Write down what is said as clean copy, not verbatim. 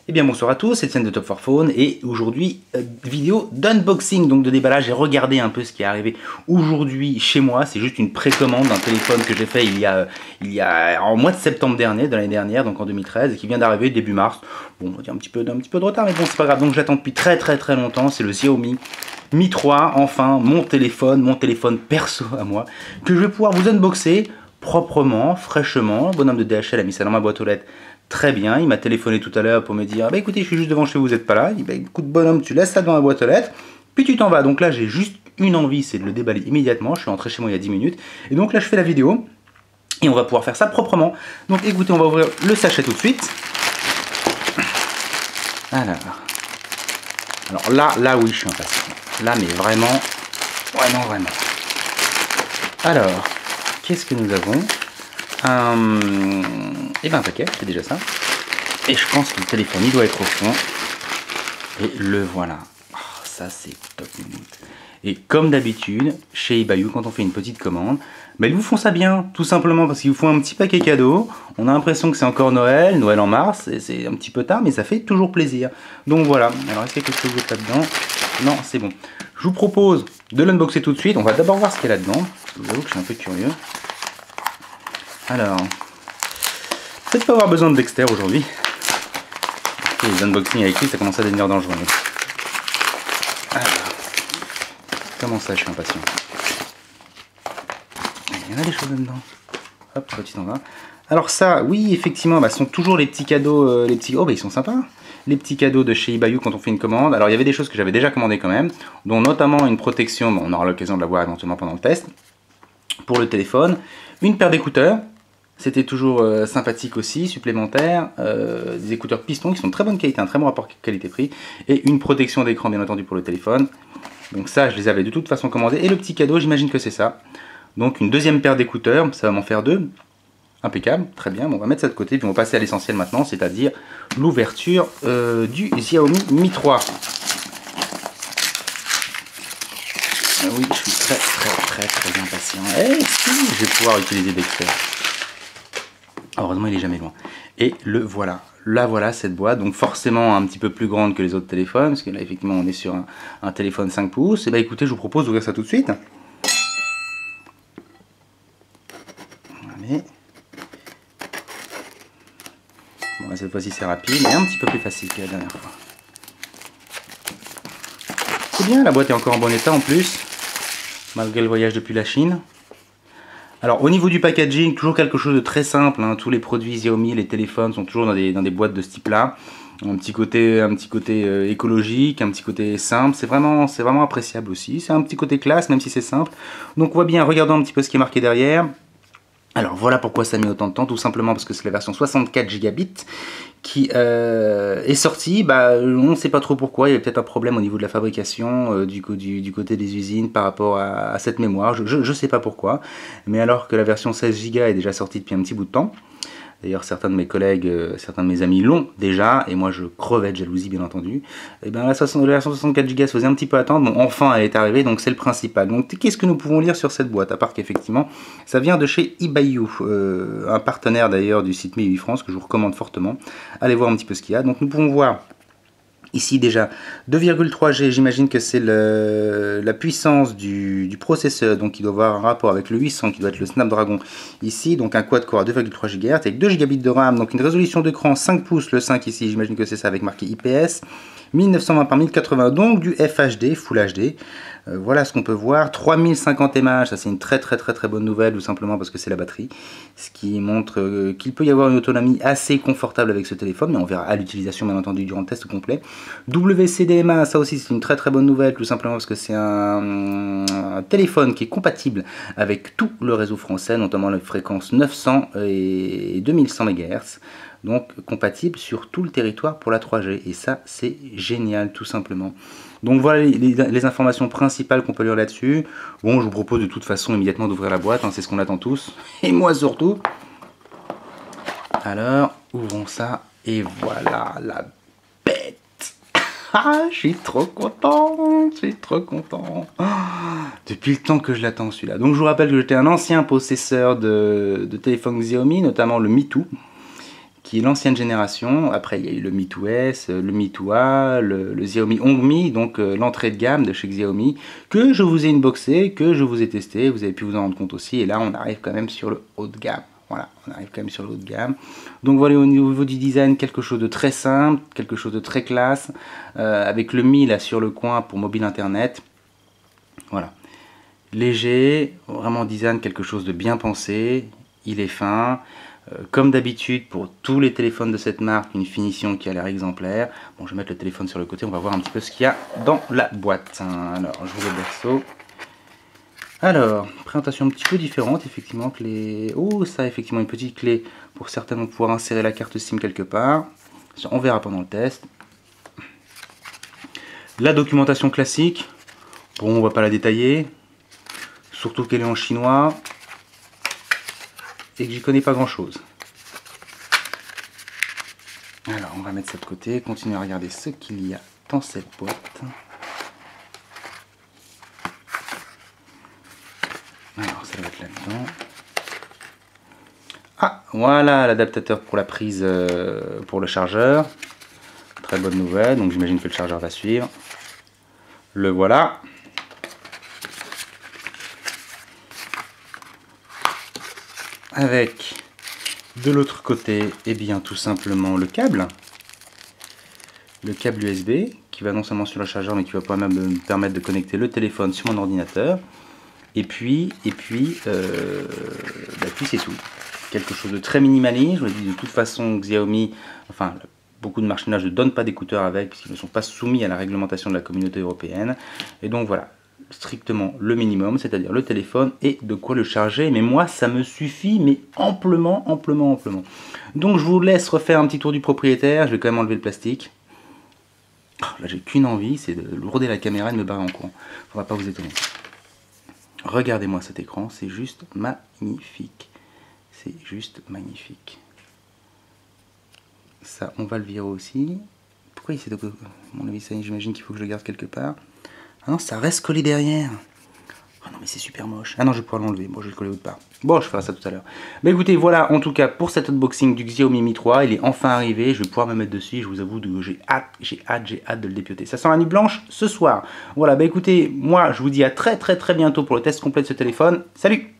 Eh bien bonsoir à tous, c'est Étienne de Top 4 Phone et aujourd'hui vidéo d'unboxing, donc de déballage. J'ai regardé un peu ce qui est arrivé aujourd'hui chez moi. C'est juste une précommande d'un téléphone que j'ai fait il y a en mois de septembre dernier, de l'année dernière, donc en 2013, et qui vient d'arriver début mars. Bon, on va dire un petit peu de retard, mais bon c'est pas grave. Donc j'attends depuis très longtemps. C'est le Xiaomi Mi 3, enfin mon téléphone perso à moi, que je vais pouvoir vous unboxer proprement, fraîchement. Le bonhomme de DHL a mis ça dans ma boîte aux lettres. Très bien, il m'a téléphoné tout à l'heure pour me dire bah écoutez, je suis juste devant chez vous, vous n'êtes pas là. Il dit bah écoute bonhomme, tu laisses ça dans la boîte aux lettres, puis tu t'en vas. Donc là j'ai juste une envie, c'est de le déballer immédiatement. Je suis entré chez moi il y a 10 minutes. Et donc là je fais la vidéo et on va pouvoir faire ça proprement. Donc écoutez, on va ouvrir le sachet tout de suite. Alors là oui je suis impatient. Là mais vraiment. Alors, qu'est-ce que nous avons? Et ben un paquet, c'est déjà ça. Et je pense que le téléphone il doit être au fond. Et le voilà. Oh, ça c'est top minute. Et comme d'habitude, chez eBayu, quand on fait une petite commande, bah, ils vous font ça bien, tout simplement parce qu'ils vous font un petit paquet cadeau. On a l'impression que c'est encore Noël en mars, et c'est un petit peu tard, mais ça fait toujours plaisir. Donc voilà. Alors est-ce qu'il y a quelque chose d'autre là-dedans? Non, c'est bon. Je vous propose de l'unboxer tout de suite. On va d'abord voir ce qu'il y a là-dedans. Je vous avoue que je suis un peu curieux. Alors, peut-être pas avoir besoin de Dexter aujourd'hui. Les unboxings avec lui, ça commence à devenir dangereux. Alors, comment ça, je suis impatient. Il y en a des choses là-dedans. Hop, petit en bas. Alors ça, oui, effectivement, bah, ce sont toujours les petits cadeaux, Oh, bah ils sont sympas. Les petits cadeaux de chez eBayu quand on fait une commande. Alors il y avait des choses que j'avais déjà commandées quand même, dont notamment une protection, bon, on aura l'occasion de la voir éventuellement pendant le test, pour le téléphone. Une paire d'écouteurs. C'était toujours sympathique aussi, supplémentaire, des écouteurs pistons qui sont de très bonne qualité, un très bon rapport qualité-prix, et une protection d'écran bien entendu pour le téléphone. Donc ça, je les avais de toute façon commandés. Et le petit cadeau, j'imagine que c'est ça. Donc une deuxième paire d'écouteurs, ça va m'en faire deux. Impeccable, très bien. Bon, on va mettre ça de côté, puis on va passer à l'essentiel maintenant, c'est-à-dire l'ouverture du Xiaomi Mi 3. Oui, je suis très impatient. Et si, je vais pouvoir utiliser Dexter. Heureusement il est jamais loin. Et le voilà. Là voilà cette boîte, donc forcément un petit peu plus grande que les autres téléphones, parce que là effectivement on est sur un téléphone 5 pouces. Et bah écoutez, je vous propose d'ouvrir ça tout de suite. Allez. Bon là, cette fois-ci c'est rapide, mais un petit peu plus facile que la dernière fois. C'est bien, la boîte est encore en bon état en plus, malgré le voyage depuis la Chine. Alors au niveau du packaging, toujours quelque chose de très simple, hein. Tous les produits Xiaomi, les téléphones sont toujours dans des boîtes de ce type là. Un petit côté écologique, un petit côté simple, c'est vraiment appréciable aussi. C'est un petit côté classe même si c'est simple. Donc on voit bien, regardons un petit peu ce qui est marqué derrière. Alors voilà pourquoi ça met autant de temps, tout simplement parce que c'est la version 64 Go qui est sortie. Bah, on ne sait pas trop pourquoi, il y avait peut-être un problème au niveau de la fabrication du côté des usines par rapport à cette mémoire, je ne sais pas pourquoi. Mais alors que la version 16 Go est déjà sortie depuis un petit bout de temps. D'ailleurs, certains de mes collègues, certains de mes amis l'ont déjà, et moi je crevais de jalousie bien entendu. Et bien la version 64 Go se faisait un petit peu attendre, bon enfin elle est arrivée, donc c'est le principal. Donc qu'est-ce que nous pouvons lire sur cette boîte, à part qu'effectivement ça vient de chez eBayu, un partenaire d'ailleurs du site MIUI France que je vous recommande fortement. Allez voir un petit peu ce qu'il y a. Donc nous pouvons voir ici déjà 2,3 G, j'imagine que c'est la puissance du processeur, donc il doit avoir un rapport avec le 800 qui doit être le Snapdragon ici, donc un quad-core à 2,3 GHz avec 2 Gb de RAM, donc une résolution d'écran 5 pouces, le 5 ici, j'imagine que c'est ça avec marqué IPS, 1920 par 1080, donc du FHD, Full HD. Voilà ce qu'on peut voir, 3050 mAh, ça c'est une très bonne nouvelle, tout simplement parce que c'est la batterie, ce qui montre qu'il peut y avoir une autonomie assez confortable avec ce téléphone, mais on verra à l'utilisation bien entendu durant le test complet. WCDMA, ça aussi c'est une très bonne nouvelle, tout simplement parce que c'est un téléphone qui est compatible avec tout le réseau français, notamment la fréquence 900 et 2100 MHz. Donc compatible sur tout le territoire pour la 3G, et ça c'est génial tout simplement. Donc voilà les informations principales qu'on peut lire là-dessus. Bon, je vous propose de toute façon immédiatement d'ouvrir la boîte, hein, c'est ce qu'on attend tous, et moi surtout. Alors, ouvrons ça, et voilà la bête. Ah, je suis trop content, depuis le temps que je l'attends celui-là. Donc je vous rappelle que j'étais un ancien possesseur de téléphone Xiaomi, notamment le Mi 2, qui est l'ancienne génération. Après, il y a eu le Mi 2S, le Mi 2A, le Xiaomi Hongmi, donc l'entrée de gamme de chez Xiaomi, que je vous ai unboxé, que je vous ai testé, vous avez pu vous en rendre compte aussi. Et là, on arrive quand même sur le haut de gamme. Voilà, on arrive quand même sur le haut de gamme. Donc voilà, au niveau du design, quelque chose de très simple, quelque chose de très classe, avec le Mi là sur le coin pour mobile internet. Voilà. Léger, vraiment design, quelque chose de bien pensé, il est fin. Comme d'habitude, pour tous les téléphones de cette marque, une finition qui a l'air exemplaire. Bon, je vais mettre le téléphone sur le côté, on va voir un petit peu ce qu'il y a dans la boîte. Alors, je vous le berceau. Alors, présentation un petit peu différente, effectivement, clé... Oh, ça, effectivement, une petite clé pour certainement pouvoir insérer la carte SIM quelque part. On verra pendant le test. La documentation classique. Bon, on va pas la détailler. Surtout qu'elle est en chinois. Et que j'y connais pas grand chose. Alors on va mettre ça de côté, continuer à regarder ce qu'il y a dans cette boîte. Alors ça va être là-dedans. Ah voilà l'adaptateur pour la prise pour le chargeur. Très bonne nouvelle, donc j'imagine que le chargeur va suivre. Le voilà. Avec de l'autre côté, eh bien tout simplement le câble USB qui va non seulement sur le chargeur mais qui va me permettre de connecter le téléphone sur mon ordinateur. Et puis c'est tout. Quelque chose de très minimaliste. Je me dis de toute façon Xiaomi, enfin beaucoup de marques chinoises ne donnent pas d'écouteurs avec puisqu'ils ne sont pas soumis à la réglementation de la communauté européenne. Et donc voilà. Strictement le minimum, c'est-à-dire le téléphone et de quoi le charger, mais moi ça me suffit, mais amplement. Donc je vous laisse refaire un petit tour du propriétaire, je vais quand même enlever le plastique. Là j'ai qu'une envie, c'est de lourder la caméra et de me barrer en courant, faudra pas vous étonner. Regardez-moi cet écran, c'est juste magnifique, ça on va le virer aussi. Pourquoi il s'est... Mon avis ça j'imagine qu'il faut que je le garde quelque part. Ah non, ça reste collé derrière. Oh non, mais c'est super moche. Ah non, je vais pouvoir l'enlever. Bon, je vais le coller autre part. Bon, je ferai ça tout à l'heure. Mais écoutez, voilà, en tout cas, pour cet unboxing du Xiaomi Mi 3, il est enfin arrivé. Je vais pouvoir me mettre dessus. Je vous avoue, j'ai hâte de le dépioter. Ça sent la nuit blanche ce soir. Voilà, bah écoutez, moi, je vous dis à très bientôt pour le test complet de ce téléphone. Salut!